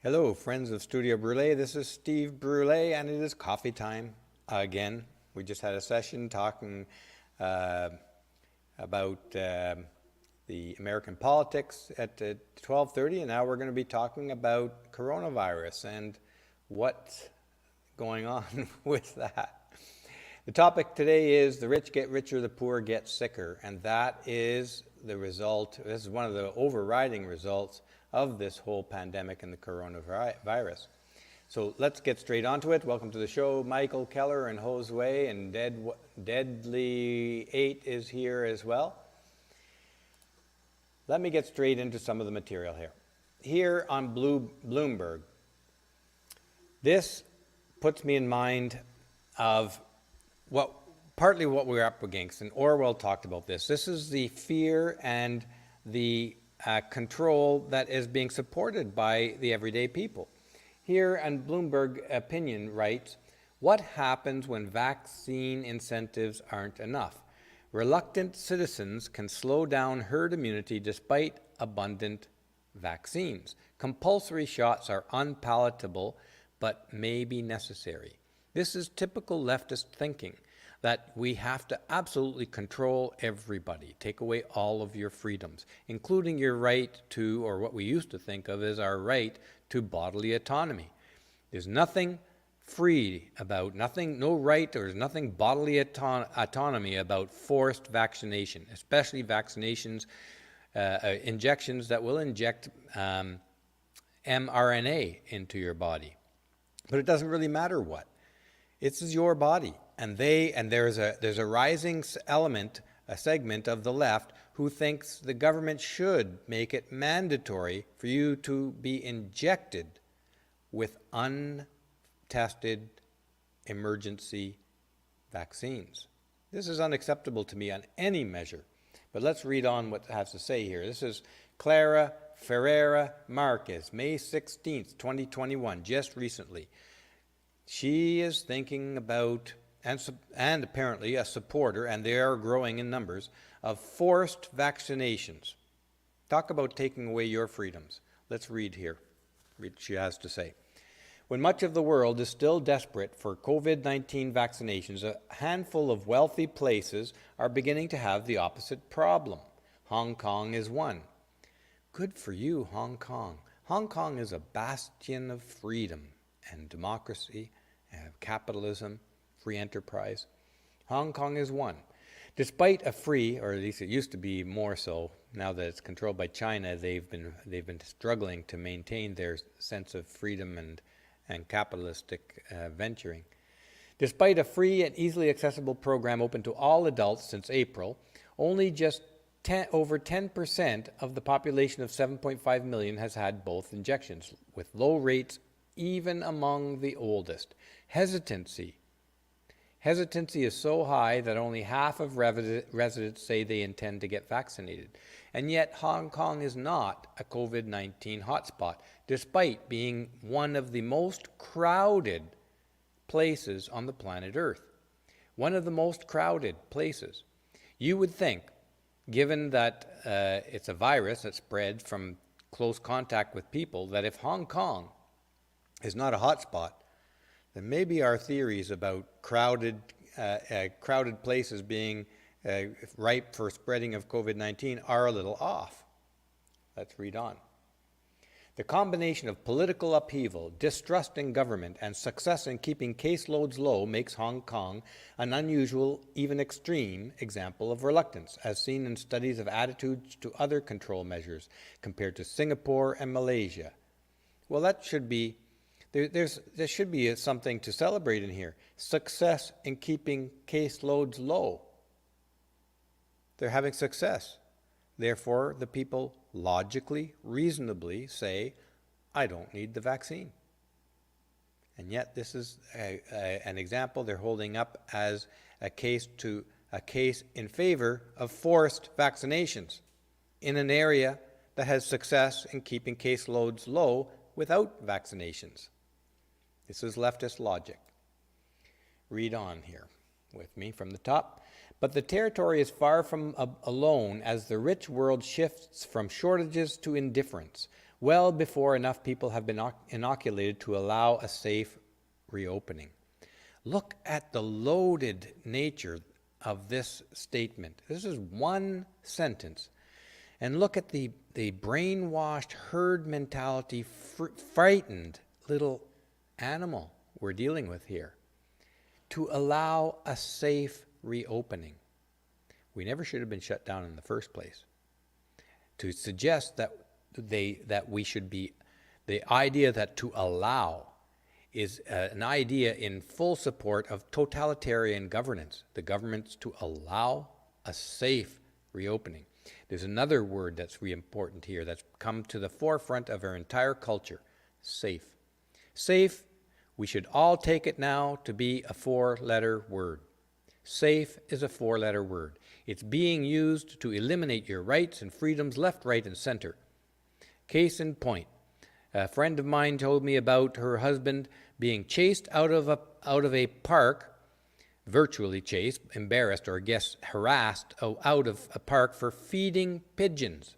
Hello, friends of Studio Brule. This is Steve Brule, and it is coffee time again. We just had a session talking about the American politics at 12:30, and now we're going to be talking about coronavirus and what's going on with that. The topic today is the rich get richer, the poor get sicker, and that is the result. This is one of the overriding results of this whole pandemic and the coronavirus. So let's get straight onto it. Welcome to the show. Michael Keller and Josue and Deadly 8 is here as well. Let me get straight into some of the material here. Here on Bloomberg, this puts me in mind of partly what we're up against, and Orwell talked about this. This is the fear and the control that is being supported by the everyday people. Here, and Bloomberg Opinion writes, what happens when vaccine incentives aren't enough? Reluctant citizens can slow down herd immunity despite abundant vaccines. Compulsory shots are unpalatable, but may be necessary. This is typical leftist thinking, that we have to absolutely control everybody, take away all of your freedoms, including your right to, or what we used to think of as our right to bodily autonomy. There's nothing free about, no right, or there's nothing bodily autonomy about forced vaccination, especially vaccinations, injections that will inject mRNA into your body. But it doesn't really matter what. This is your body. And there's a rising element, a segment of the left who thinks the government should make it mandatory for you to be injected with untested emergency vaccines. This is unacceptable to me on any measure. But let's read on what it has to say here. This is Clara Ferreira Marquez, May 16th, 2021, just recently. She is thinking about and apparently a supporter, and they are growing in numbers, of forced vaccinations. Talk about taking away your freedoms. Let's read here. Read what she has to say. When much of the world is still desperate for COVID-19 vaccinations, a handful of wealthy places are beginning to have the opposite problem. Hong Kong is one. Good for you, Hong Kong. Hong Kong is a bastion of freedom and democracy and capitalism, free enterprise. Hong Kong is one. Despite a free, or at least it used to be more so, now that it's controlled by China, they've been struggling to maintain their sense of freedom and capitalistic venturing. Despite a free and easily accessible program open to all adults since April, only just over 10% of the population of 7.5 million has had both injections, with low rates even among the oldest. Hesitancy is so high that only half of residents say they intend to get vaccinated. And yet Hong Kong is not a COVID-19 hotspot, despite being one of the most crowded places on the planet Earth. One of the most crowded places. You would think, given that it's a virus that spreads from close contact with people, that if Hong Kong is not a hotspot, then maybe our theories about crowded places being ripe for spreading of COVID-19 are a little off. Let's read on. The combination of political upheaval, distrust in government, and success in keeping caseloads low makes Hong Kong an unusual, even extreme, example of reluctance, as seen in studies of attitudes to other control measures compared to Singapore and Malaysia. Well, that should be there should be something to celebrate in here. Success in keeping caseloads low. They're having success. Therefore, the people logically, reasonably say, I don't need the vaccine. And yet this is an example they're holding up as a case in favor of forced vaccinations in an area that has success in keeping caseloads low without vaccinations. This is leftist logic. Read on here with me from the top. But the territory is far from alone as the rich world shifts from shortages to indifference. well before enough people have been inoculated to allow a safe reopening. Look at the loaded nature of this statement. This is one sentence. And look at the brainwashed herd mentality, frightened little animal we're dealing with here. To allow a safe reopening. We never should have been shut down in the first place. To suggest that we should be, the idea that to allow is an idea in full support of totalitarian governance. The government's to allow a safe reopening. There's another word that's really important here that's come to the forefront of our entire culture. Safe. Safe, we should all take it now to be a four-letter word. Safe is a four-letter word. It's being used to eliminate your rights and freedoms left, right, and center. Case in point, a friend of mine told me about her husband being chased out of a park, virtually chased, embarrassed, or I guess harassed out of a park for feeding pigeons.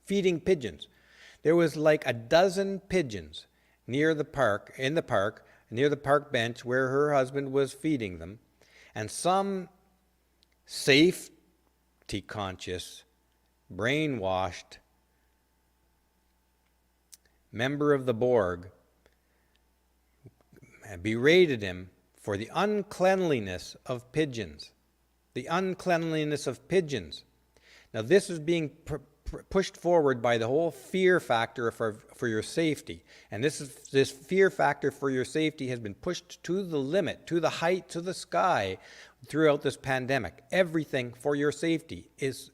Feeding pigeons. There was like a dozen pigeons near the park, near the park bench where her husband was feeding them, and some safety-conscious, brainwashed member of the Borg berated him for the uncleanliness of pigeons. The uncleanliness of pigeons. Now this is being pushed forward by the whole fear factor for your safety. And this fear factor for your safety has been pushed to the limit, to the height, to the sky throughout this pandemic. Everything for your safety is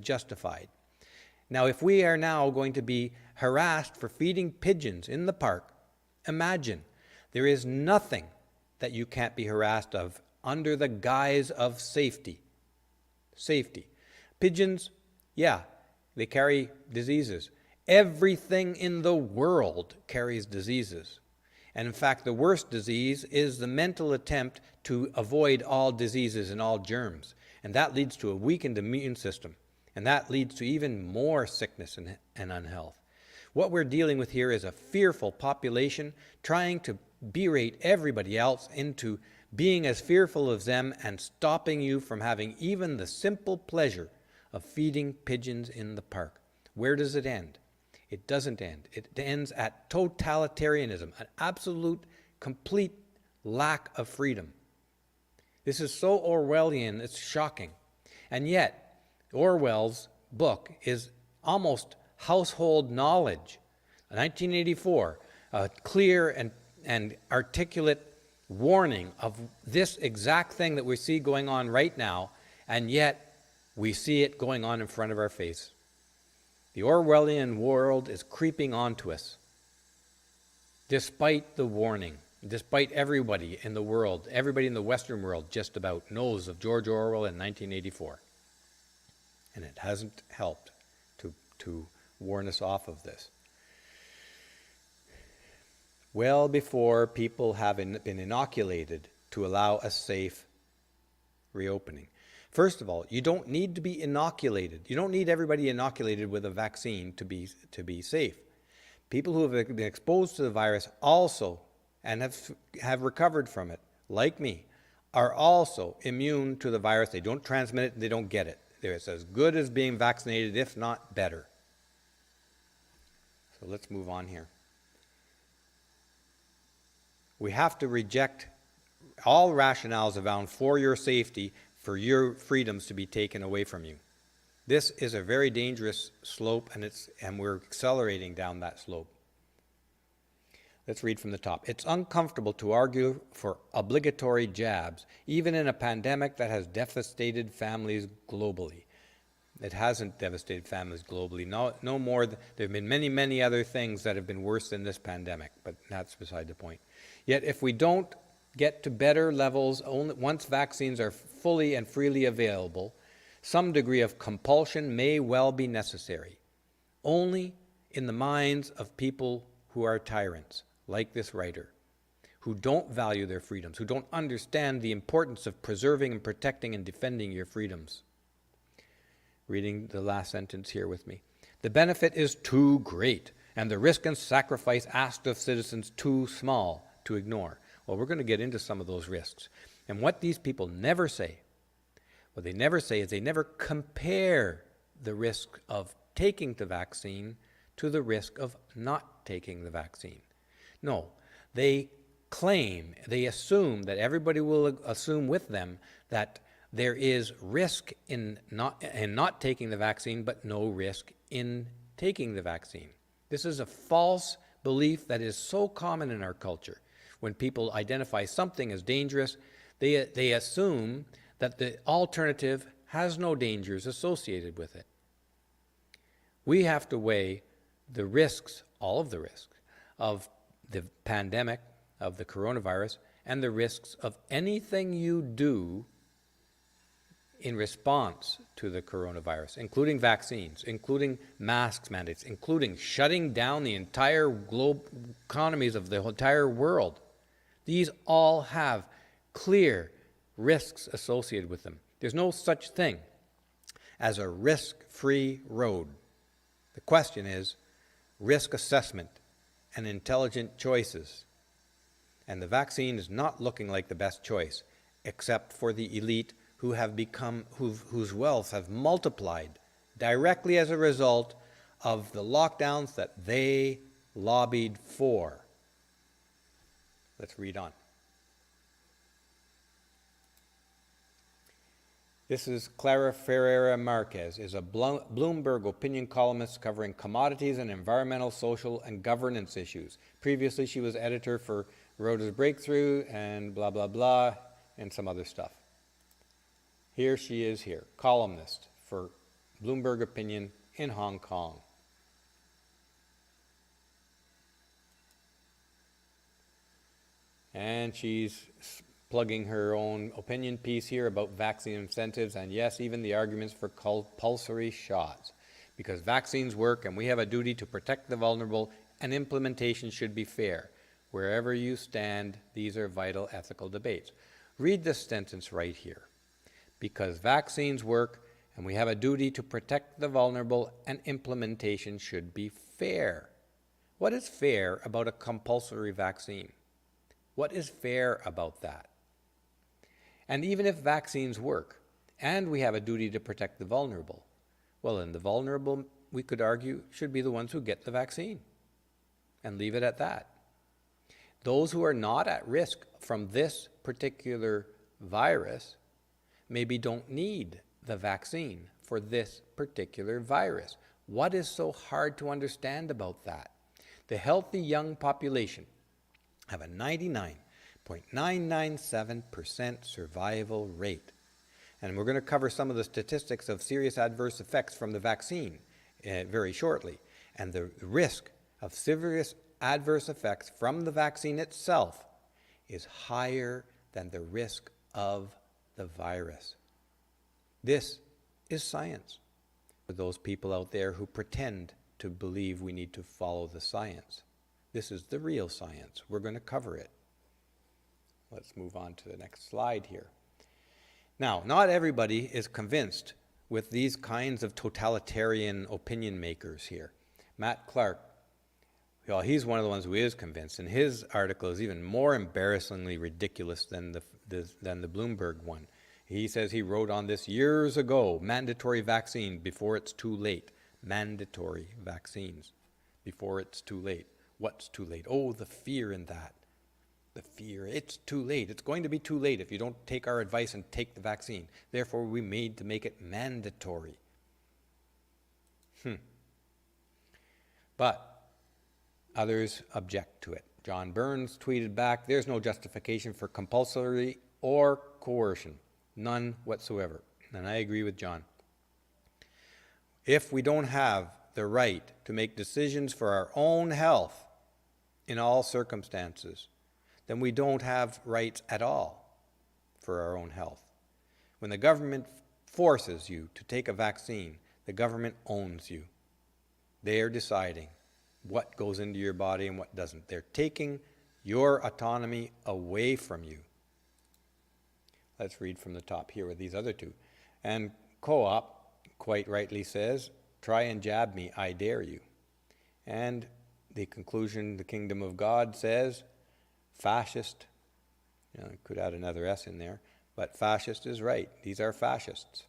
justified. Now, if we are now going to be harassed for feeding pigeons in the park, imagine there is nothing that you can't be harassed of under the guise of safety. Safety. Pigeons, yeah, they carry diseases. Everything in the world carries diseases. And in fact, the worst disease is the mental attempt to avoid all diseases and all germs. And that leads to a weakened immune system. And that leads to even more sickness and unhealth. What we're dealing with here is a fearful population trying to berate everybody else into being as fearful as them and stopping you from having even the simple pleasure of feeding pigeons in the park. Where does it end? It doesn't end. It ends at totalitarianism, an absolute, complete lack of freedom. This is so Orwellian, it's shocking. And yet, Orwell's book is almost household knowledge. 1984, a clear and articulate warning of this exact thing that we see going on right now, and yet we see it going on in front of our face. The Orwellian world is creeping onto us, despite the warning, despite everybody in the world, everybody in the Western world just about knows of George Orwell in 1984. And it hasn't helped to warn us off of this. Well before people have been inoculated to allow a safe reopening. First of all, you don't need to be inoculated. You don't need everybody inoculated with a vaccine to be safe. People who have been exposed to the virus also, and have recovered from it, like me, are also immune to the virus. They don't transmit it, they don't get it. It's as good as being vaccinated, if not better. So let's move on here. We have to reject all rationales around for your safety, for your freedoms to be taken away from you. This is a very dangerous slope, and we're accelerating down that slope. Let's read from the top. It's uncomfortable to argue for obligatory jabs, even in a pandemic that has devastated families globally. It hasn't devastated families globally. No more. There have been many, many other things that have been worse than this pandemic, but that's beside the point. Yet if we don't get to better levels once vaccines are fully and freely available, some degree of compulsion may well be necessary. Only in the minds of people who are tyrants, like this writer, who don't value their freedoms, who don't understand the importance of preserving and protecting and defending your freedoms. Reading the last sentence here with me. The benefit is too great, and the risk and sacrifice asked of citizens too small to ignore. Well, we're going to get into some of those risks. And what these people never say, what they never say is they never compare the risk of taking the vaccine to the risk of not taking the vaccine. No, they claim, they assume that everybody will assume with them that there is risk in not taking the vaccine, but no risk in taking the vaccine. This is a false belief that is so common in our culture. When people identify something as dangerous, they assume that the alternative has no dangers associated with it. We have to weigh the risks, all of the risks, of the pandemic, of the coronavirus, and the risks of anything you do in response to the coronavirus, including vaccines, including masks mandates, including shutting down the entire globe economies of the entire world. These all have clear risks associated with them. There's no such thing as a risk-free road. The question is risk assessment and intelligent choices. And the vaccine is not looking like the best choice, except for the elite who have become, whose wealth have multiplied directly as a result of the lockdowns that they lobbied for. Let's read on. This is Clara Ferreira Marquez, is a Bloomberg opinion columnist covering commodities and environmental, social, and governance issues. Previously, she was editor for Reuters Breakthrough and blah, blah, blah, and some other stuff. Here she is here, columnist for Bloomberg Opinion in Hong Kong. And she's plugging her own opinion piece here about vaccine incentives and, yes, even the arguments for compulsory shots. Because vaccines work and we have a duty to protect the vulnerable, and implementation should be fair. Wherever you stand, these are vital ethical debates. Read this sentence right here. Because vaccines work and we have a duty to protect the vulnerable, and implementation should be fair. What is fair about a compulsory vaccine? What is fair about that? And even if vaccines work, and we have a duty to protect the vulnerable, well, then the vulnerable, we could argue, should be the ones who get the vaccine, and leave it at that. Those who are not at risk from this particular virus maybe don't need the vaccine for this particular virus. What is so hard to understand about that? The healthy young population have a 99.997% survival rate. And we're going to cover some of the statistics of serious adverse effects from the vaccine very shortly. And the risk of serious adverse effects from the vaccine itself is higher than the risk of the virus. This is science. For those people out there who pretend to believe we need to follow the science, this is the real science. We're going to cover it. Let's move on to the next slide here. Now, not everybody is convinced with these kinds of totalitarian opinion makers here. Matt Clark, well, he's one of the ones who is convinced, and his article is even more embarrassingly ridiculous than the Bloomberg one. He says he wrote on this years ago, mandatory vaccine before it's too late. Mandatory vaccines before it's too late. What's too late? Oh, the fear in that. The fear. It's too late. It's going to be too late if you don't take our advice and take the vaccine. Therefore, we made to make it mandatory. But others object to it. John Burns tweeted back, there's no justification for compulsory or coercion. None whatsoever. And I agree with John. If we don't have the right to make decisions for our own health in all circumstances, then we don't have rights at all for our own health. When the government forces you to take a vaccine, the government owns you. They are deciding what goes into your body and what doesn't. They're taking your autonomy away from you. Let's read from the top here with these other two. And Co-op quite rightly says, try and jab me, I dare you. And the conclusion, the kingdom of God says, fascist. I could add another S in there, but fascist is right. These are fascists.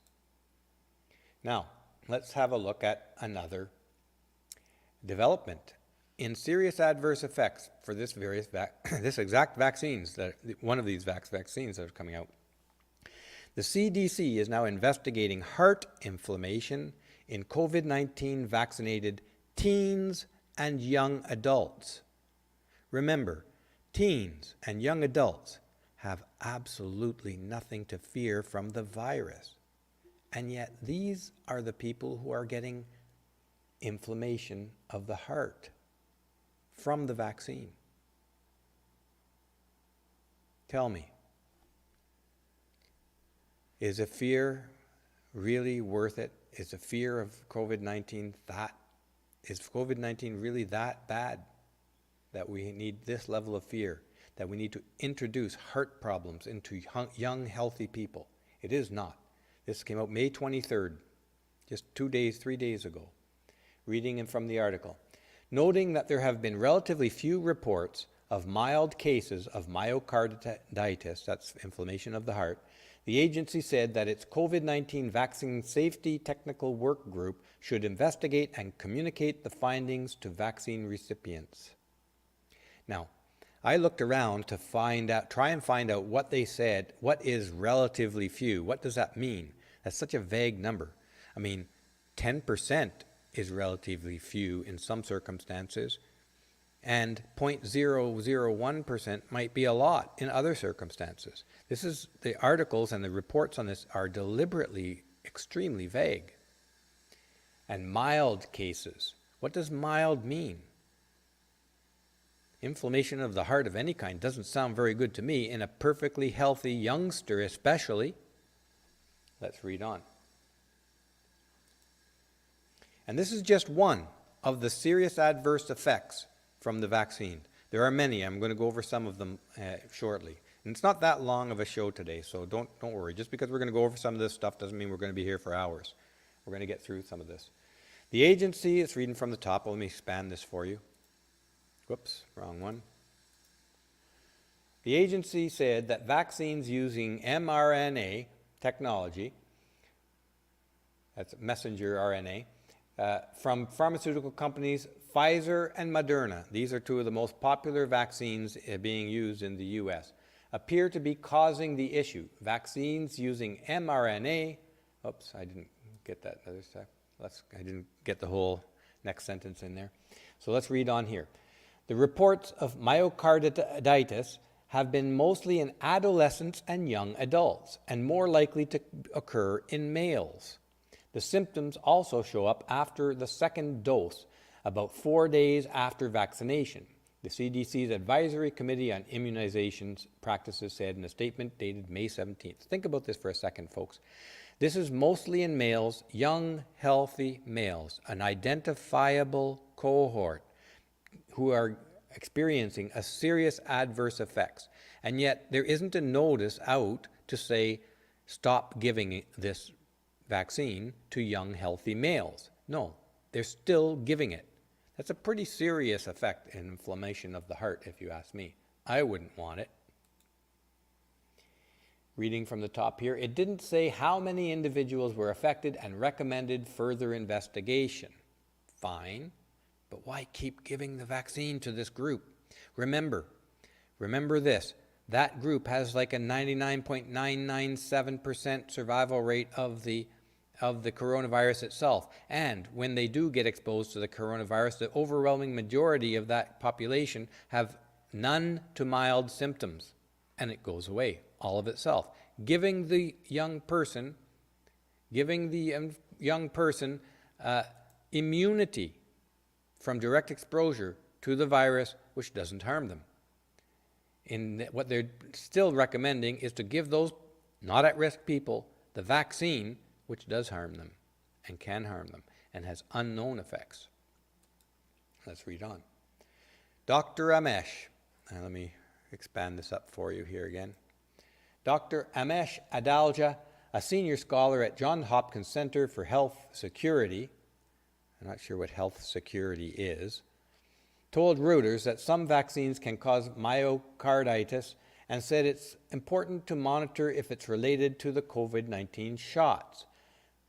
Now, let's have a look at another development in serious adverse effects for this exact vaccines, one of these vaccines that are coming out. The CDC is now investigating heart inflammation in COVID-19 vaccinated teens and young adults. Remember, teens and young adults have absolutely nothing to fear from the virus. And yet these are the people who are getting inflammation of the heart from the vaccine. Tell me, is a fear really worth it? Is the fear of COVID-19 is COVID-19 really that bad that we need this level of fear, that we need to introduce heart problems into young, healthy people? It is not. This came out May 23rd, just 3 days ago. Reading from the article. Noting that there have been relatively few reports of mild cases of myocarditis, that's inflammation of the heart, the agency said that its COVID-19 vaccine safety technical work group should investigate and communicate the findings to vaccine recipients. Now, I looked around to try and find out what they said. What is relatively few? What does that mean? That's such a vague number. I mean, 10% is relatively few in some circumstances, and 0.001% might be a lot in other circumstances. The articles and the reports on this are deliberately extremely vague. And mild cases. What does mild mean? Inflammation of the heart of any kind doesn't sound very good to me in a perfectly healthy youngster especially. Let's read on. And this is just one of the serious adverse effects from the vaccine. There are many. I'm going to go over some of them shortly. And it's not that long of a show today, so don't worry. Just because we're going to go over some of this stuff doesn't mean we're going to be here for hours. We're going to get through some of this. The agency, it's reading from the top. Let me expand this for you. Whoops, wrong one. The agency said that vaccines using mRNA technology, that's messenger RNA, from pharmaceutical companies Pfizer and Moderna, these are two of the most popular vaccines being used in the U.S., appear to be causing the issue. Vaccines using mRNA, oops, I didn't get that other stuff. I didn't get the whole next sentence in there. So let's read on here. The reports of myocarditis have been mostly in adolescents and young adults, and more likely to occur in males. The symptoms also show up after the second dose, about 4 days after vaccination. The CDC's Advisory Committee on Immunizations Practices said in a statement dated May 17th. Think about this for a second, folks. This is mostly in males, young, healthy males, an identifiable cohort who are experiencing a serious adverse effects. And yet there isn't a notice out to say, stop giving this vaccine to young, healthy males. No, they're still giving it. That's a pretty serious effect in inflammation of the heart, if you ask me. I wouldn't want it. Reading from the top here, it didn't say how many individuals were affected and recommended further investigation. Fine, but why keep giving the vaccine to this group? Remember this, that group has like a 99.997% survival rate of the coronavirus itself. And when they do get exposed to the coronavirus, the overwhelming majority of that population have none to mild symptoms, and it goes away all of itself, giving the young person immunity from direct exposure to the virus, which doesn't harm them. What they're still recommending is to give those not at-risk people the vaccine, which does harm them and can harm them and has unknown effects. Let's read on. Dr. Amesh, let me expand this up for you here again. Dr. Amesh Adalja, a senior scholar at Johns Hopkins Center for Health Security, I'm not sure what health security is, told Reuters that some vaccines can cause myocarditis and said it's important to monitor if it's related to the COVID-19 shots.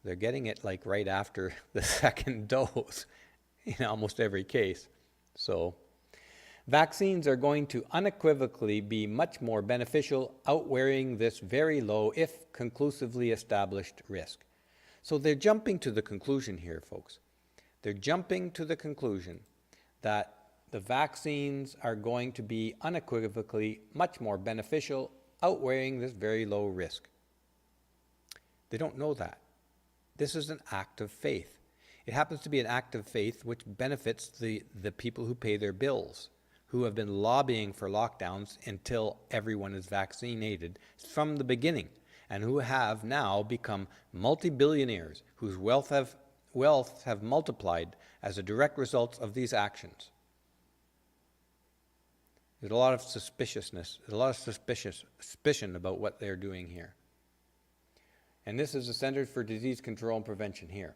They're getting it like right after the second dose in almost every case. So, vaccines are going to unequivocally be much more beneficial, outweighing this very low, if conclusively established, risk. So they're jumping to the conclusion here, folks. They're jumping to the conclusion that the vaccines are going to be unequivocally much more beneficial, outweighing this very low risk. They don't know that. This is an act of faith. It happens to be an act of faith which benefits the people who pay their bills, who have been lobbying for lockdowns until everyone is vaccinated from the beginning, and who have now become multi-billionaires whose wealth have multiplied as a direct result of these actions. There's a lot of suspiciousness, a lot of suspicion about what they're doing here. And this is the Centers for Disease Control and Prevention here.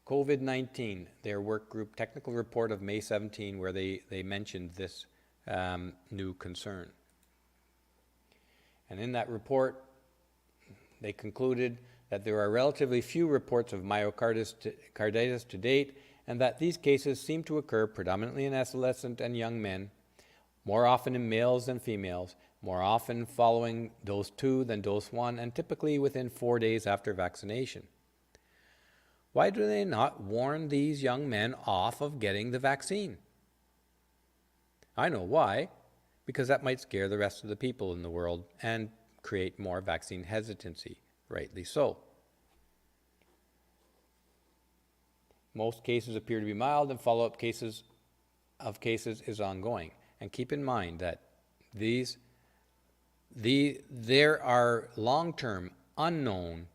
COVID-19, their work group technical report of May 17, where they mentioned this new concern. And in that report, they concluded that there are relatively few reports of myocarditis to date, and that these cases seem to occur predominantly in adolescent and young men, more often in males than females, more often following dose 2 than dose 1, and typically within 4 days after vaccination. Why do they not warn these young men off of getting the vaccine? I know why. Because that might scare the rest of the people in the world and create more vaccine hesitancy, rightly so. Most cases appear to be mild, and follow-up cases is ongoing. And keep in mind that there are long-term unknown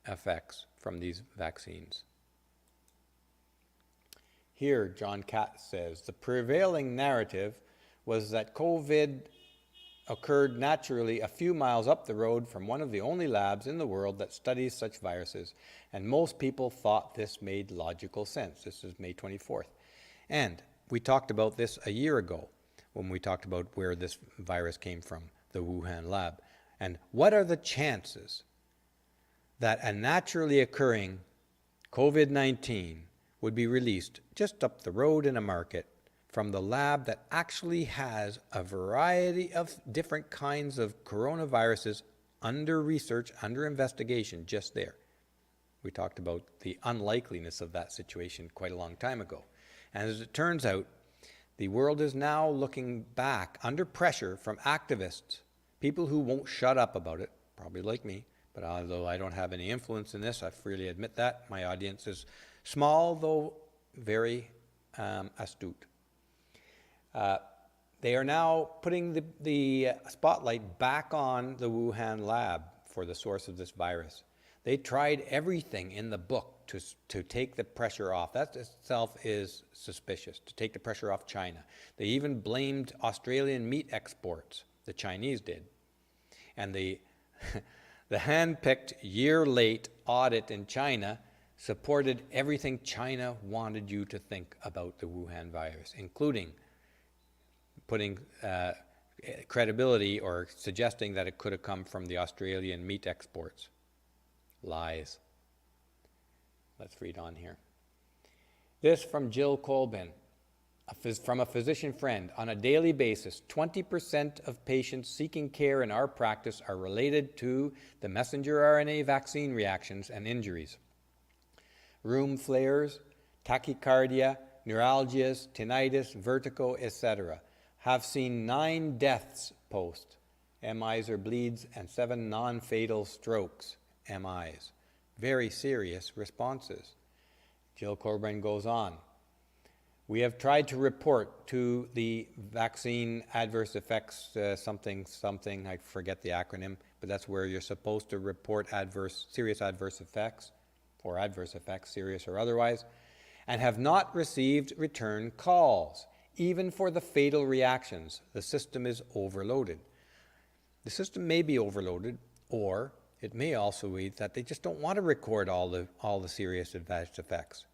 effects from these vaccines. Here, John Katz says, the prevailing narrative was that COVID occurred naturally a few miles up the road from one of the only labs in the world that studies such viruses, and most people thought this made logical sense. This is May 24th. And we talked about this a year ago when we talked about where this virus came from, the Wuhan lab. And what are the chances that a naturally occurring COVID-19 would be released just up the road in a market from the lab that actually has a variety of different kinds of coronaviruses under research, under investigation, just there? We talked about the unlikeliness of that situation quite a long time ago. And as it turns out, the world is now looking back under pressure from activists, people who won't shut up about it, probably like me, but although I don't have any influence in this, I freely admit that. My audience is small, though very astute. They are now putting the spotlight back on the Wuhan lab for the source of this virus. They tried everything in the book to take the pressure off. That itself is suspicious, to take the pressure off China. They even blamed Australian meat exports, the Chinese did. And the hand-picked year-late audit in China supported everything China wanted you to think about the Wuhan virus, including putting credibility or suggesting that it could have come from the Australian meat exports. Lies. Let's read on here. This from Jill Colbin, from a physician friend. On a daily basis, 20% of patients seeking care in our practice are related to the messenger RNA vaccine reactions and injuries. Rheum flares, tachycardia, neuralgias, tinnitus, vertigo, etc. Have seen 9 deaths post, MIs or bleeds, and 7 non-fatal strokes, MIs. Very serious responses. Jill Corbin goes on. We have tried to report to the vaccine adverse effects, something, I forget the acronym, but that's where you're supposed to report serious adverse effects, or adverse effects, serious or otherwise, and have not received return calls, even for the fatal reactions. The system is overloaded. The system may be overloaded, or it may also be that they just don't want to record all the serious adverse effects.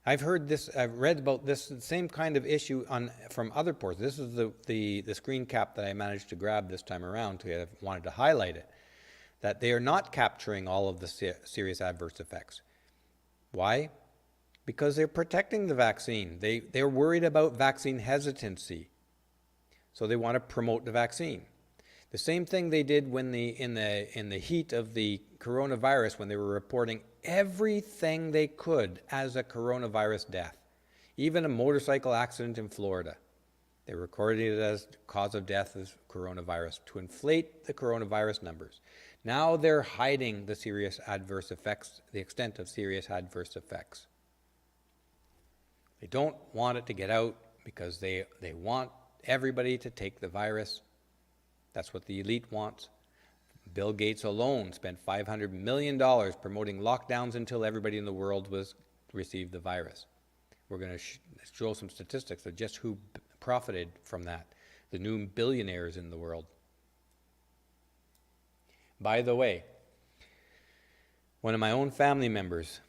I've read about this same kind of issue from other ports. This is the screen cap that I managed to grab this time around. I wanted to highlight it, that they are not capturing all of the serious adverse effects. Why? Because they're protecting the vaccine. They're worried about vaccine hesitancy, so they want to promote the vaccine. The same thing they did when in the heat of the coronavirus, when they were reporting everything they could as a coronavirus death, even a motorcycle accident in Florida. They recorded it as cause of death as coronavirus to inflate the coronavirus numbers. Now they're hiding the serious adverse effects, the extent of serious adverse effects. They don't want it to get out because they want everybody to take the virus. That's what the elite wants. Bill Gates alone spent $500 million promoting lockdowns until everybody in the world received the virus. We're going to show some statistics of just who profited from that, the new billionaires in the world. By the way, one of my own family members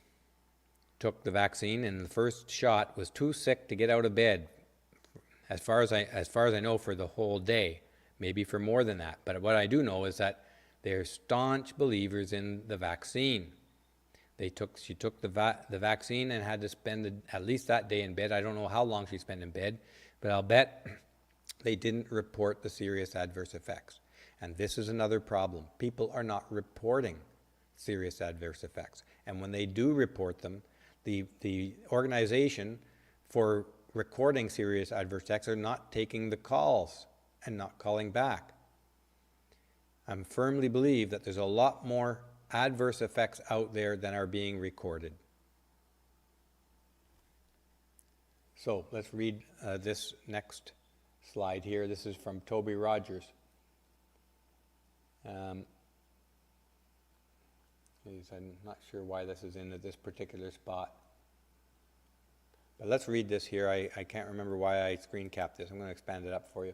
took the vaccine, and the first shot was too sick to get out of bed, as far as I know, for the whole day. Maybe for more than that. But what I do know is that they're staunch believers in the vaccine. She took the vaccine and had to spend at least that day in bed. I don't know how long she spent in bed, but I'll bet they didn't report the serious adverse effects. And this is another problem. People are not reporting serious adverse effects. And when they do report them, the organization for recording serious adverse effects are not taking the calls and not calling back. I firmly believe that there's a lot more adverse effects out there than are being recorded. So let's read this next slide here. This is from Toby Rogers. I'm not sure why this is in this particular spot. But let's read this here. I can't remember why I screen capped this. I'm going to expand it up for you.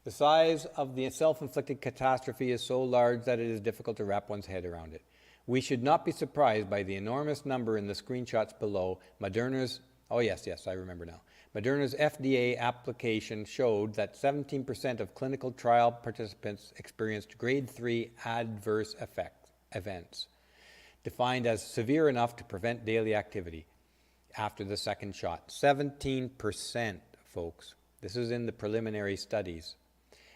The size of the self-inflicted catastrophe is so large that it is difficult to wrap one's head around it. We should not be surprised by the enormous number in the screenshots below. Moderna's, oh yes, I remember now. Moderna's FDA application showed that 17% of clinical trial participants experienced grade 3 adverse events, defined as severe enough to prevent daily activity after the second shot. 17%, folks. This is in the preliminary studies.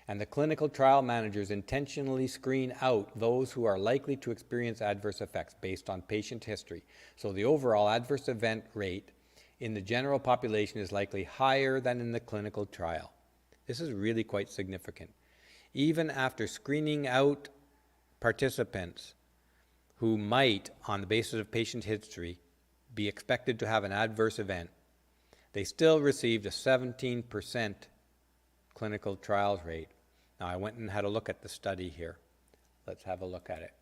And the clinical trial managers intentionally screen out those who are likely to experience adverse effects based on patient history. So the overall adverse event rate in the general population is likely higher than in the clinical trial. This is really quite significant. Even after screening out participants who might, on the basis of patient history, be expected to have an adverse event, they still received a 17% clinical trials rate. Now, I went and had a look at the study here. Let's have a look at it.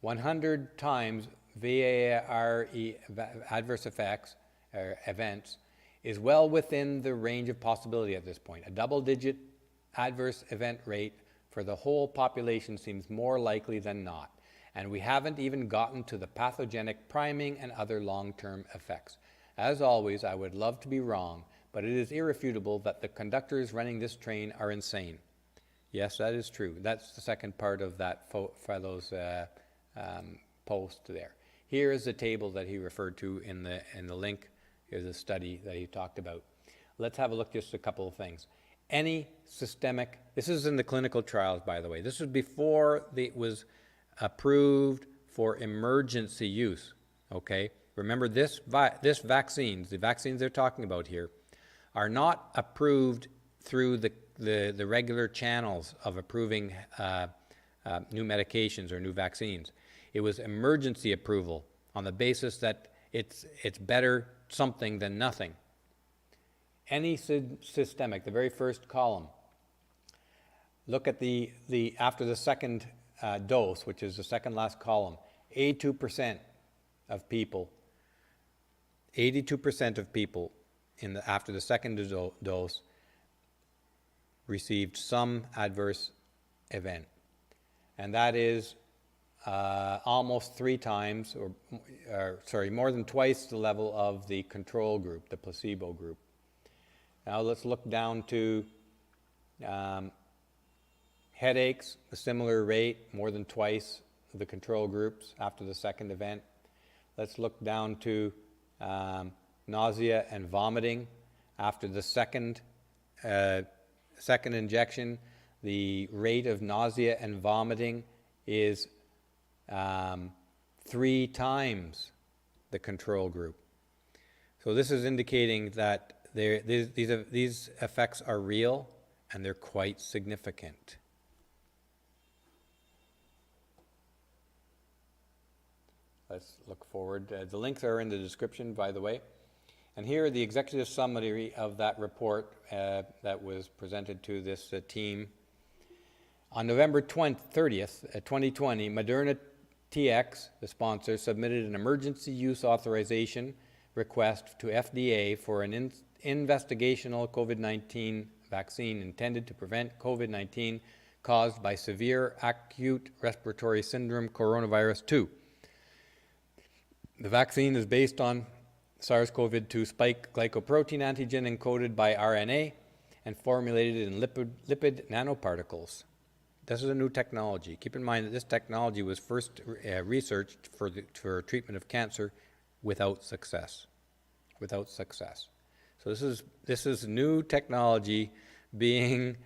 100 times VARE adverse effects or events is well within the range of possibility at this point. A double-digit adverse event rate for the whole population seems more likely than not. And we haven't even gotten to the pathogenic priming and other long-term effects. As always, I would love to be wrong, but it is irrefutable that the conductors running this train are insane. Yes, that is true. That's the second part of that fellow's post there. Here is the table that he referred to in the link. Here's a study that he talked about. Let's have a look just a couple of things. Any systemic, this is in the clinical trials, by the way. This was before it was approved for emergency use, okay? Remember, the vaccines they're talking about here, are not approved through the regular channels of approving new medications or new vaccines. It was emergency approval on the basis that it's better something than nothing. Any systemic, the very first column, look at the after the second dose, which is the second last column, 82% of people after the second dose received some adverse event. And that is almost 3 times, more than twice the level of the control group, the placebo group. Now let's look down to headaches, a similar rate, more than twice the control groups after the second event. Let's look down to nausea and vomiting. After the second injection, the rate of nausea and vomiting is 3 times the control group. So this is indicating that these effects are real and they're quite significant. Let's look forward. The links are in the description, by the way. And here are the executive summary of that report that was presented to this team. On November 30th, 2020, Moderna TX, the sponsor, submitted an emergency use authorization request to FDA for an investigational COVID-19 vaccine intended to prevent COVID-19 caused by severe acute respiratory syndrome coronavirus 2. The vaccine is based on SARS-CoV-2 spike glycoprotein antigen encoded by RNA and formulated in lipid nanoparticles. This is a new technology. Keep in mind that this technology was first researched for treatment of cancer without success. So this is new technology being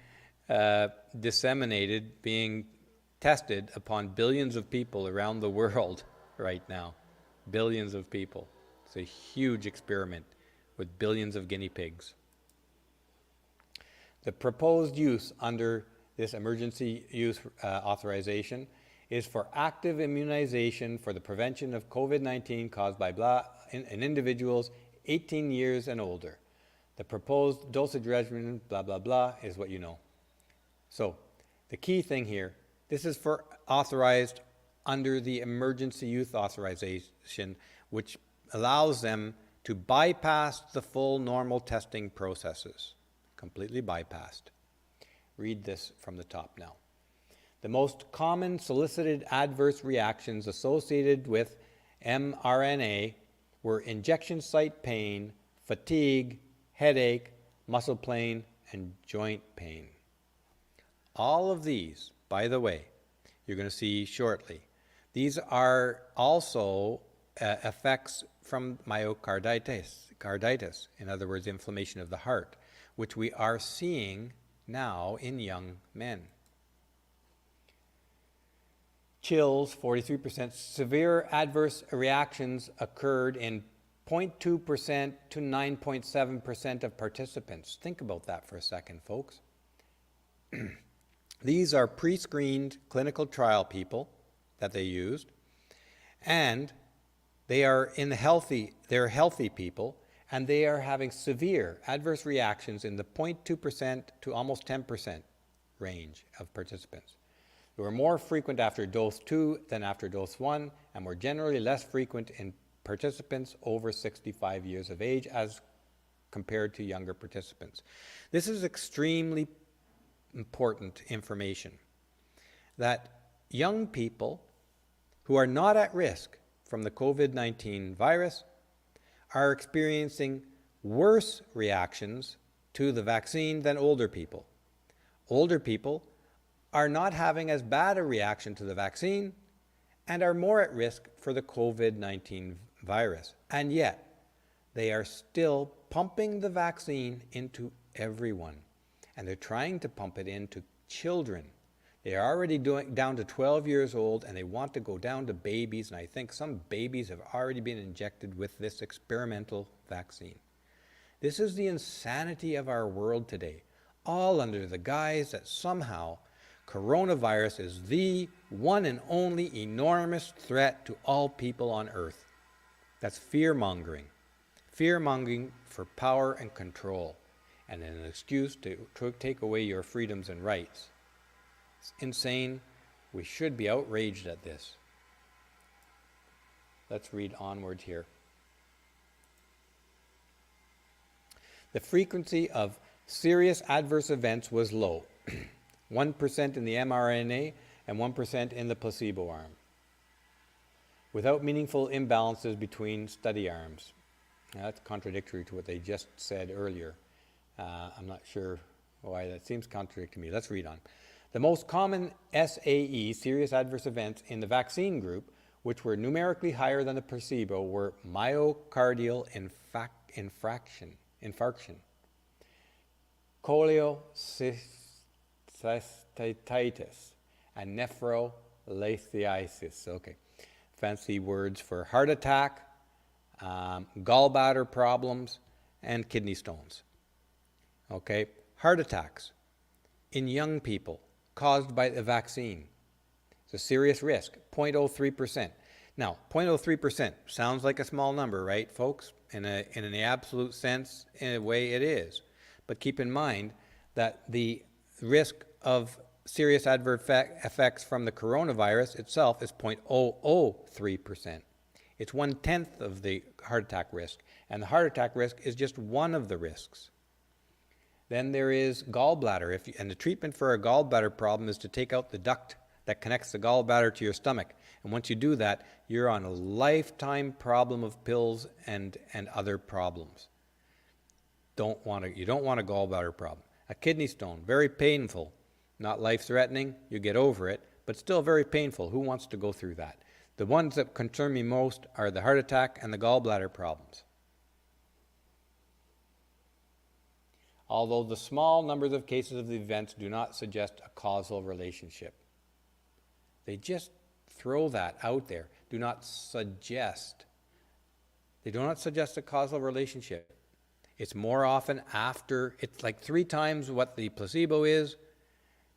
disseminated, being tested upon billions of people around the world right now. Billions of people. It's a huge experiment with billions of guinea pigs. The proposed use under this emergency use authorization is for active immunization for the prevention of COVID-19 caused by in individuals 18 years and older. The proposed dosage regimen, blah, blah, blah, is what you know. So the key thing here, this is for authorized under the emergency use authorization, which allows them to bypass the full normal testing processes, completely bypassed. Read this from the top now. The most common solicited adverse reactions associated with mRNA were injection site pain, fatigue, headache, muscle pain, and joint pain. All of these, by the way, you're going to see shortly. These are also effects from myocarditis, in other words, inflammation of the heart, which we are seeing now in young men. Chills, 43%. Severe adverse reactions occurred in 0.2% to 9.7% of participants. Think about that for a second, folks. These are pre-screened clinical trial people that they used, and they're healthy people, and they are having severe adverse reactions in the 0.2% to almost 10% range of participants. They were more frequent after dose 2 than after dose 1, and were generally less frequent in participants over 65 years of age as compared to younger participants. This is extremely important information, that young people who are not at risk from the COVID-19 virus are experiencing worse reactions to the vaccine than older people. Older people are not having as bad a reaction to the vaccine and are more at risk for the COVID-19 virus. And yet, they are still pumping the vaccine into everyone. And they're trying to pump it into children. They are already down to 12 years old, and they want to go down to babies, and I think some babies have already been injected with this experimental vaccine. This is the insanity of our world today, all under the guise that somehow coronavirus is the one and only enormous threat to all people on earth. That's fear-mongering. Fear-mongering for power and control, and an excuse to take away your freedoms and rights. It's insane. We should be outraged at this. Let's read onward here. The frequency of serious adverse events was low, 1% in the mRNA and 1% in the placebo arm. without meaningful imbalances between study arms. Now, that's contradictory to what they just said earlier. I'm not sure why that seems contradictory to me. Let's read on. The most common SAE, serious adverse events, in the vaccine group, which were numerically higher than the placebo, were myocardial infarction, cholecystitis, and nephrolithiasis. Okay, fancy words for heart attack, gallbladder problems, and kidney stones. Okay, heart attacks in young people caused by the vaccine. It's a serious risk, 0.03%. Now, 0.03% sounds like a small number, right, folks? In an absolute sense, in a way it is. But keep in mind that the risk of serious adverse effects from the coronavirus itself is 0.003%. It's 1/10 of the heart attack risk, and the heart attack risk is just one of the risks. Then there is gallbladder, and the treatment for a gallbladder problem is to take out the duct that connects the gallbladder to your stomach. And once you do that, you're on a lifetime problem of pills and other problems. You don't want a gallbladder problem. A kidney stone, very painful, not life-threatening, you get over it, but still very painful. Who wants to go through that? The ones that concern me most are the heart attack and the gallbladder problems. Although the small numbers of cases of the events do not suggest a causal relationship. They just throw that out there. They do not suggest a causal relationship. It's more often after, it's like 3 times what the placebo is,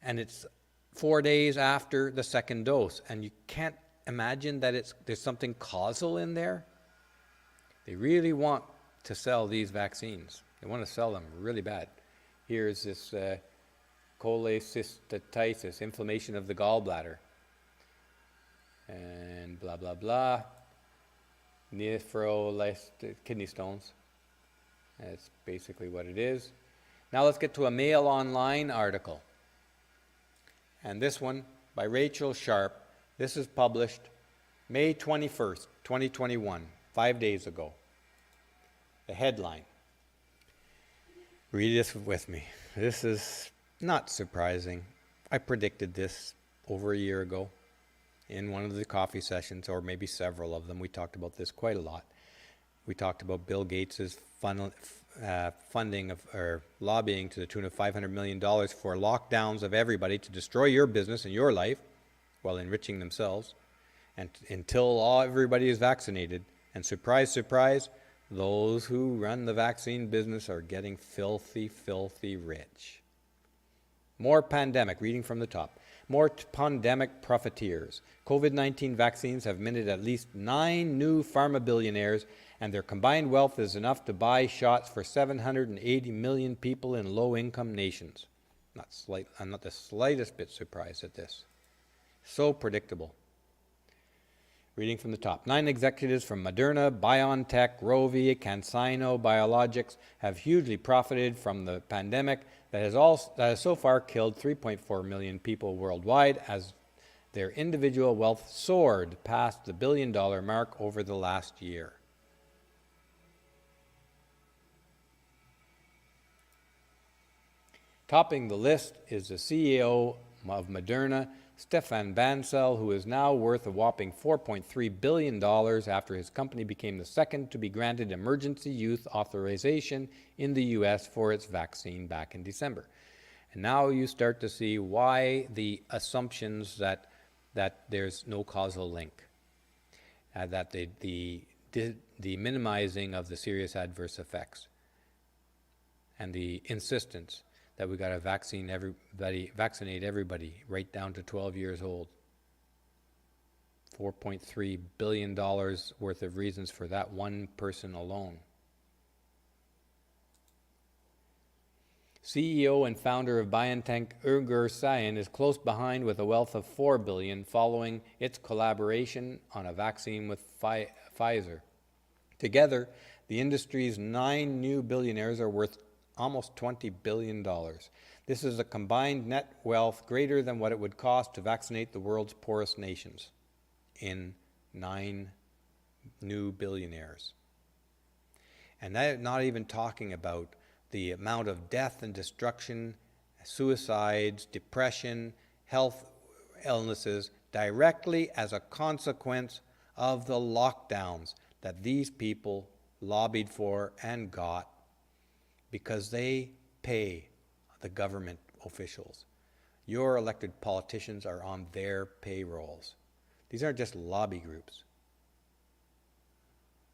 and it's 4 days after the second dose. And you can't imagine that there's something causal in there. They really want to sell these vaccines. They want to sell them really bad. Here's this cholecystitis, inflammation of the gallbladder. And blah, blah, blah. Kidney stones. That's basically what it is. Now let's get to a Mail Online article. And this one by Rachel Sharp. This is published May 21st, 2021, 5 days ago. The headline. Read this with me. This is not surprising. I predicted this over a year ago in one of the coffee sessions, or maybe several of them. We talked about this quite a lot. We talked about Bill Gates's funding or lobbying to the tune of $500 million for lockdowns of everybody to destroy your business and your life while enriching themselves, and until everybody is vaccinated. And surprise, surprise, those who run the vaccine business are getting filthy, filthy rich. More pandemic, reading from the top. More pandemic profiteers. COVID-19 vaccines have minted at least 9 new pharma billionaires, and their combined wealth is enough to buy shots for 780 million people in low-income nations. I'm not the slightest bit surprised at this. So predictable. Reading from the top. 9 executives from Moderna, BioNTech, Rovi, CanSino Biologics have hugely profited from the pandemic that has so far killed 3.4 million people worldwide, as their individual wealth soared past the billion-dollar mark over the last year. Topping the list is the CEO of Moderna, Stefan Bancel, who is now worth a whopping $4.3 billion after his company became the second to be granted emergency use authorization in the U.S. for its vaccine back in December. And now you start to see why the assumptions that there's no causal link, that the minimizing of the serious adverse effects, and the insistence that we got to vaccinate everybody right down to 12 years old. $4.3 billion worth of reasons for that one person alone. CEO and founder of BioNTech, Ugur Sahin, is close behind with a wealth of $4 billion following its collaboration on a vaccine with Pfizer. Together, the industry's 9 new billionaires are worth almost $20 billion. This is a combined net wealth greater than what it would cost to vaccinate the world's poorest nations in 9 new billionaires. And that, not even talking about the amount of death and destruction, suicides, depression, health illnesses, directly as a consequence of the lockdowns that these people lobbied for and got because they pay the government officials. Your elected politicians are on their payrolls. These aren't just lobby groups.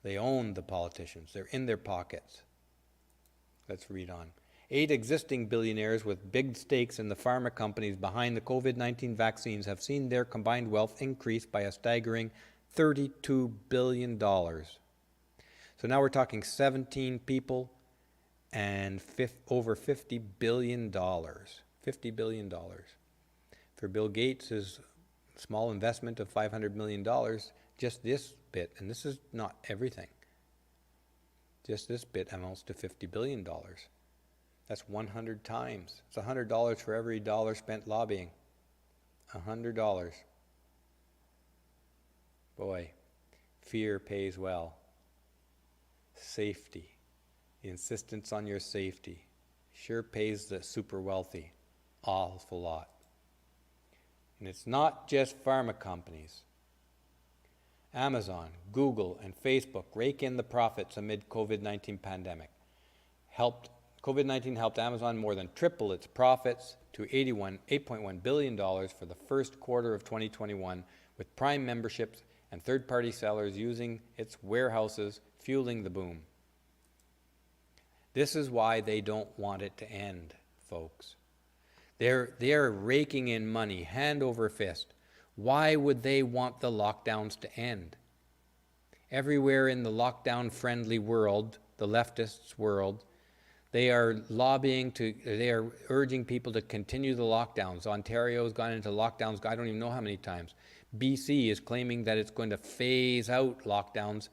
They own the politicians. They're in their pockets. Let's read on. 8 existing billionaires with big stakes in the pharma companies behind the COVID-19 vaccines have seen their combined wealth increase by a staggering $32 billion. So now we're talking 17 people and over $50 billion. $50 billion. For Bill Gates' small investment of $500 million, just this bit, and this is not everything, just this bit amounts to $50 billion. That's 100 times. It's $100 for every dollar spent lobbying. $100. Boy, fear pays well. Safety. The insistence on your safety sure pays the super wealthy awful lot. And it's not just pharma companies. Amazon, Google, and Facebook rake in the profits amid COVID-19 pandemic. COVID-19 helped Amazon more than triple its profits to $8.1 billion for the first quarter of 2021, with Prime memberships and third-party sellers using its warehouses, fueling the boom. This is why they don't want it to end, folks. They're raking in money, hand over fist. Why would they want the lockdowns to end? Everywhere in the lockdown-friendly world, the leftists' world, they are urging people to continue the lockdowns. Ontario's gone into lockdowns, I don't even know how many times. BC is claiming that it's going to phase out lockdowns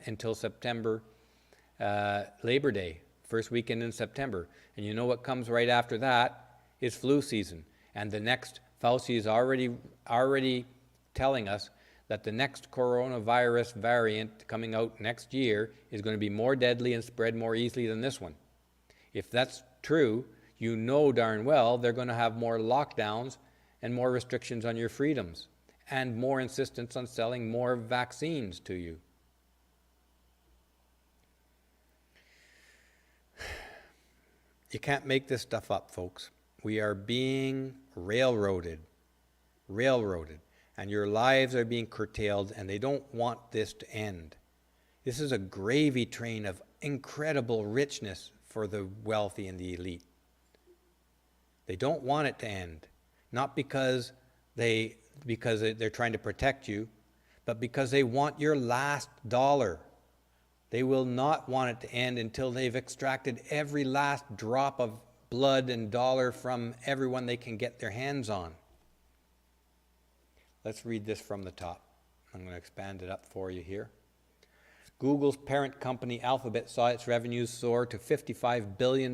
until September, Labor Day, first weekend in September. And you know what comes right after that is flu season. And the next, Fauci is already telling us that the next coronavirus variant coming out next year is going to be more deadly and spread more easily than this one. If that's true, you know darn well they're going to have more lockdowns and more restrictions on your freedoms and more insistence on selling more vaccines to you. You can't make this stuff up, folks. We are being railroaded, and your lives are being curtailed, and they don't want this to end. This is a gravy train of incredible richness for the wealthy and the elite. They don't want it to end, not because they're trying to protect you, but because they want your last dollar. They will not want it to end until they've extracted every last drop of blood and dollar from everyone they can get their hands on. Let's read this from the top. I'm going to expand it up for you here. Google's parent company Alphabet saw its revenues soar to $55 billion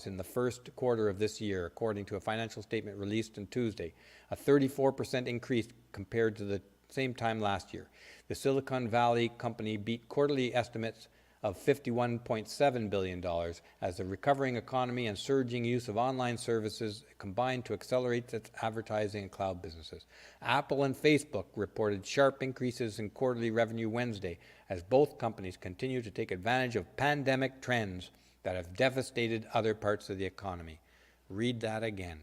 in the first quarter of this year, according to a financial statement released on Tuesday, a 34% increase compared to the same time last year. The Silicon Valley company beat quarterly estimates of $51.7 billion as the recovering economy and surging use of online services combined to accelerate its advertising and cloud businesses. Apple and Facebook reported sharp increases in quarterly revenue Wednesday as both companies continue to take advantage of pandemic trends that have devastated other parts of the economy. Read that again.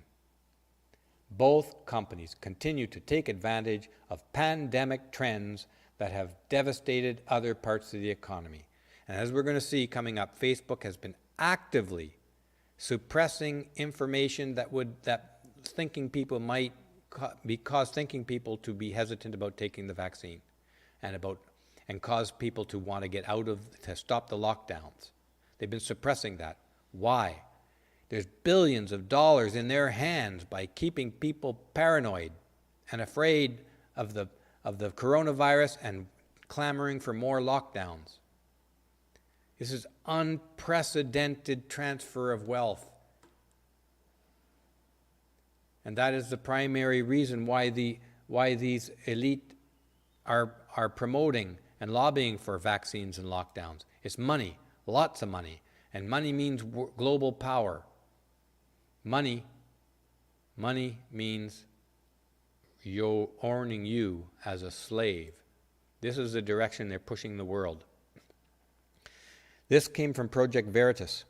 Both companies continue to take advantage of pandemic trends that have devastated other parts of the economy. And as we're going to see coming up, Facebook has been actively suppressing information that thinking people might cause thinking people to be hesitant about taking the vaccine and cause people to want to to stop the lockdowns. They've been suppressing that. Why? There's billions of dollars in their hands by keeping people paranoid and afraid of the coronavirus and clamoring for more lockdowns. This is unprecedented transfer of wealth. And that is the primary reason why these elite are are promoting and lobbying for vaccines and lockdowns. It's money, lots of money. And money means global power. Money means owning you as a slave. This is the direction they're pushing the world. This came from Project Veritas.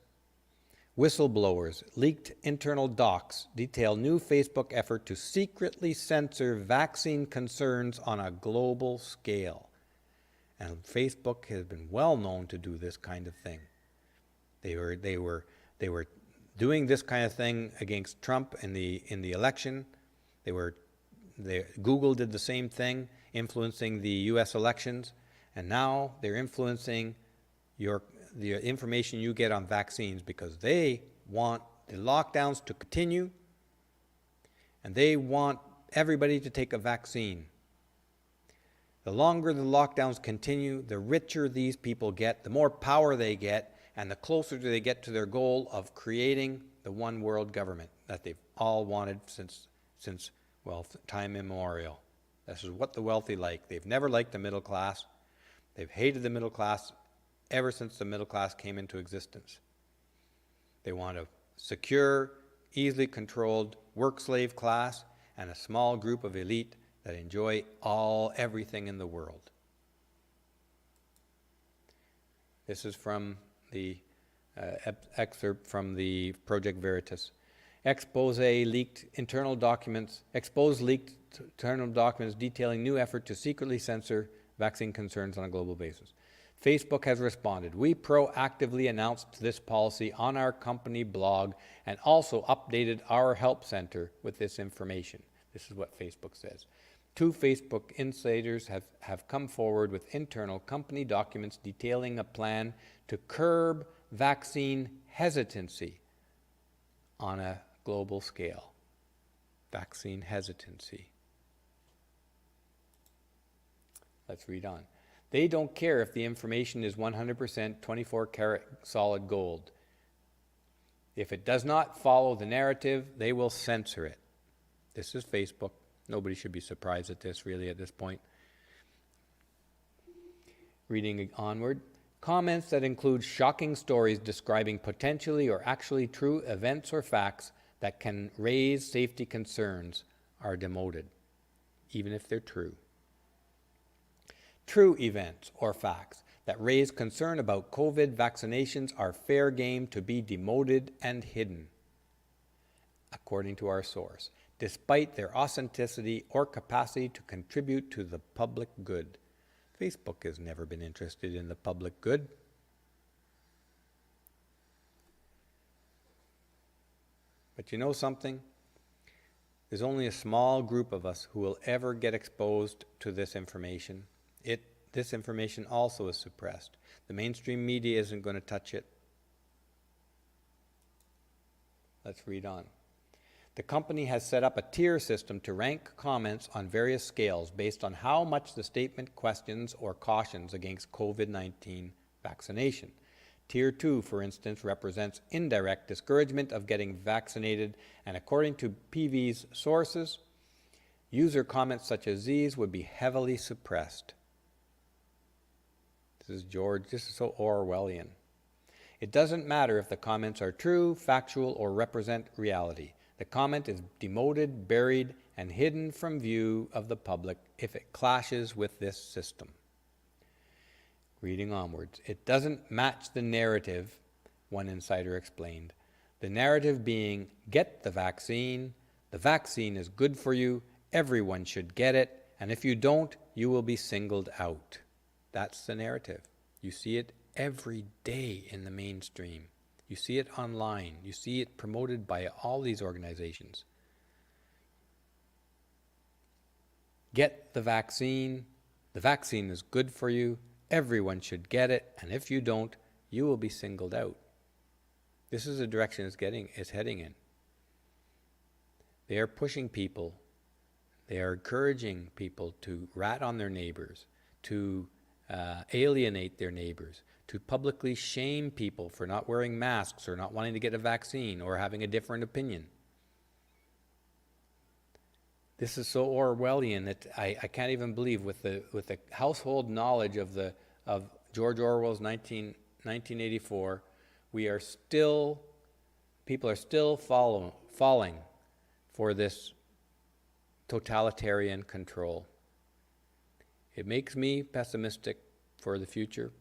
Whistleblowers leaked internal docs detail new Facebook effort to secretly censor vaccine concerns on a global scale. And Facebook has been well known to do this kind of thing. They were doing this kind of thing against Trump in the election. Google did the same thing, influencing the U.S. elections, and now they're influencing the information you get on vaccines because they want the lockdowns to continue and they want everybody to take a vaccine. The longer the lockdowns continue, the richer these people get, the more power they get, and the closer they get to their goal of creating the one world government that they've all wanted since time immemorial. This is what the wealthy like. They've never liked the middle class. They've hated the middle class ever since the middle class came into existence. They want a secure, easily controlled work slave class and a small group of elite that enjoy everything in the world. This is from the excerpt from the Project Veritas. Expose leaked internal documents detailing new effort to secretly censor vaccine concerns on a global basis. Facebook has responded. We proactively announced this policy on our company blog and also updated our help center with this information. This is what Facebook says. 2 Facebook insiders have come forward with internal company documents detailing a plan to curb vaccine hesitancy on a global scale. Vaccine hesitancy. Let's read on. They don't care if the information is 100% 24-karat solid gold. If it does not follow the narrative, they will censor it. This is Facebook. Nobody should be surprised at this, really, at this point. Reading onward. Comments that include shocking stories describing potentially or actually true events or facts that can raise safety concerns are demoted, even if they're true. True events or facts that raise concern about COVID vaccinations are fair game to be demoted and hidden, according to our source, despite their authenticity or capacity to contribute to the public good. Facebook has never been interested in the public good. But you know something? There's only a small group of us who will ever get exposed to this information. This information also is suppressed. The mainstream media isn't going to touch it. Let's read on. The company has set up a tier system to rank comments on various scales based on how much the statement questions or cautions against COVID-19 vaccination. Tier 2, for instance, represents indirect discouragement of getting vaccinated, and according to PV's sources, user comments such as these would be heavily suppressed. This is George. This is so Orwellian. It doesn't matter if the comments are true, factual, or represent reality. The comment is demoted, buried, and hidden from view of the public if it clashes with this system. Reading onwards. It doesn't match the narrative, one insider explained. The narrative being, get the vaccine is good for you, everyone should get it, and if you don't, you will be singled out. That's the narrative. You see it every day in the mainstream. You see it online. You see it promoted by all these organizations. Get the vaccine is good for you, everyone should get it, and if you don't, you will be singled out. This is the direction it's heading in. They are pushing people, they are encouraging people to rat on their neighbors, to alienate their neighbors, to publicly shame people for not wearing masks or not wanting to get a vaccine or having a different opinion. This is so Orwellian that I can't even believe, with the household knowledge of George Orwell's 1984, people are still falling for this totalitarian control. It makes me pessimistic for the future.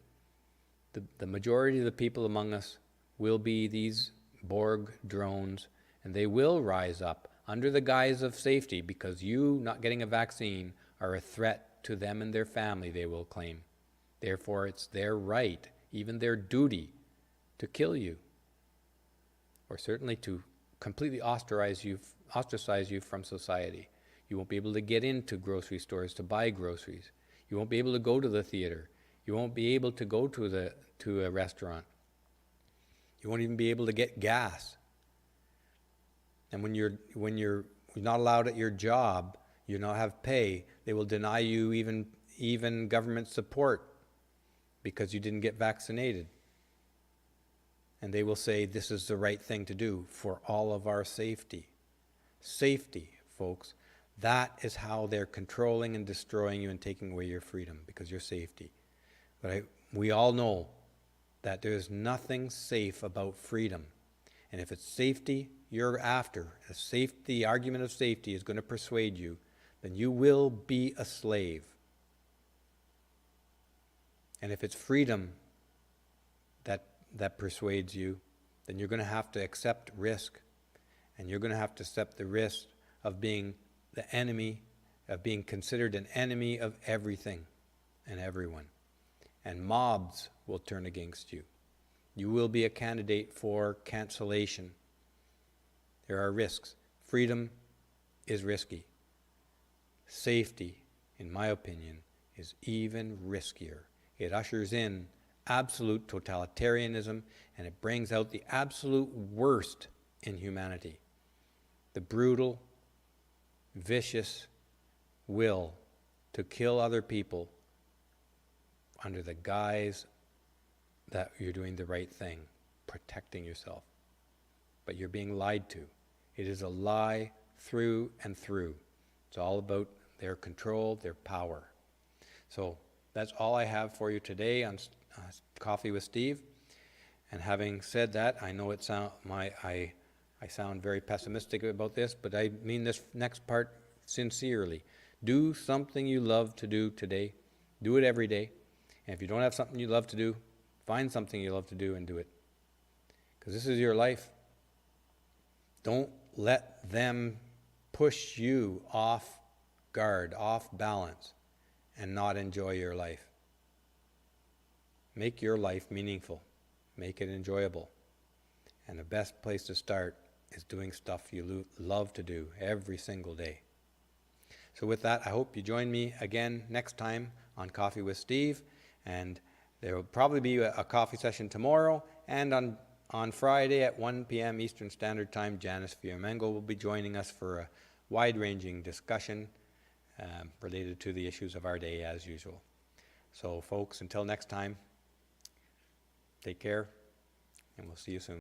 The majority of the people among us will be these Borg drones, and they will rise up under the guise of safety, because you not getting a vaccine are a threat to them and their family, they will claim. Therefore, it's their right, even their duty, to kill you, or certainly to completely ostracize you from society. You won't be able to get into grocery stores to buy groceries. You won't be able to go to the theater. You won't be able to go to a restaurant. You won't even be able to get gas. And when you're not allowed at your job, you don't have pay, they will deny you even government support because you didn't get vaccinated. And they will say this is the right thing to do for all of our safety. Safety, folks. That is how they're controlling and destroying you and taking away your freedom, because your safety. But we all know that there is nothing safe about freedom. And if it's safety you're after, the argument of safety is going to persuade you, then you will be a slave. And if it's freedom that persuades you, then you're going to have to accept risk. And you're going to have to accept the risk of being the enemy, of being considered an enemy of everything and everyone. And mobs will turn against you. You will be a candidate for cancellation. There are risks. Freedom is risky. Safety, in my opinion, is even riskier. It ushers in absolute totalitarianism, and it brings out the absolute worst in humanity. The brutal, vicious will to kill other people under the guise that you're doing the right thing, protecting yourself. But you're being lied to. It is a lie through and through. It's all about their control, their power. So that's all I have for you today on Coffee with Steve. And having said that, I know I sound very pessimistic about this, but I mean this next part sincerely. Do something you love to do today. Do it every day. And if you don't have something you love to do, find something you love to do and do it. Because this is your life. Don't let them push you off guard, off balance, and not enjoy your life. Make your life meaningful. Make it enjoyable. And the best place to start is doing stuff you love to do every single day. So with that, I hope you join me again next time on Coffee with Steve. And there will probably be a coffee session tomorrow. And on Friday at 1 p.m. Eastern Standard Time, Janice Fiamengo will be joining us for a wide-ranging discussion related to the issues of our day as usual. So folks, until next time, take care, and we'll see you soon.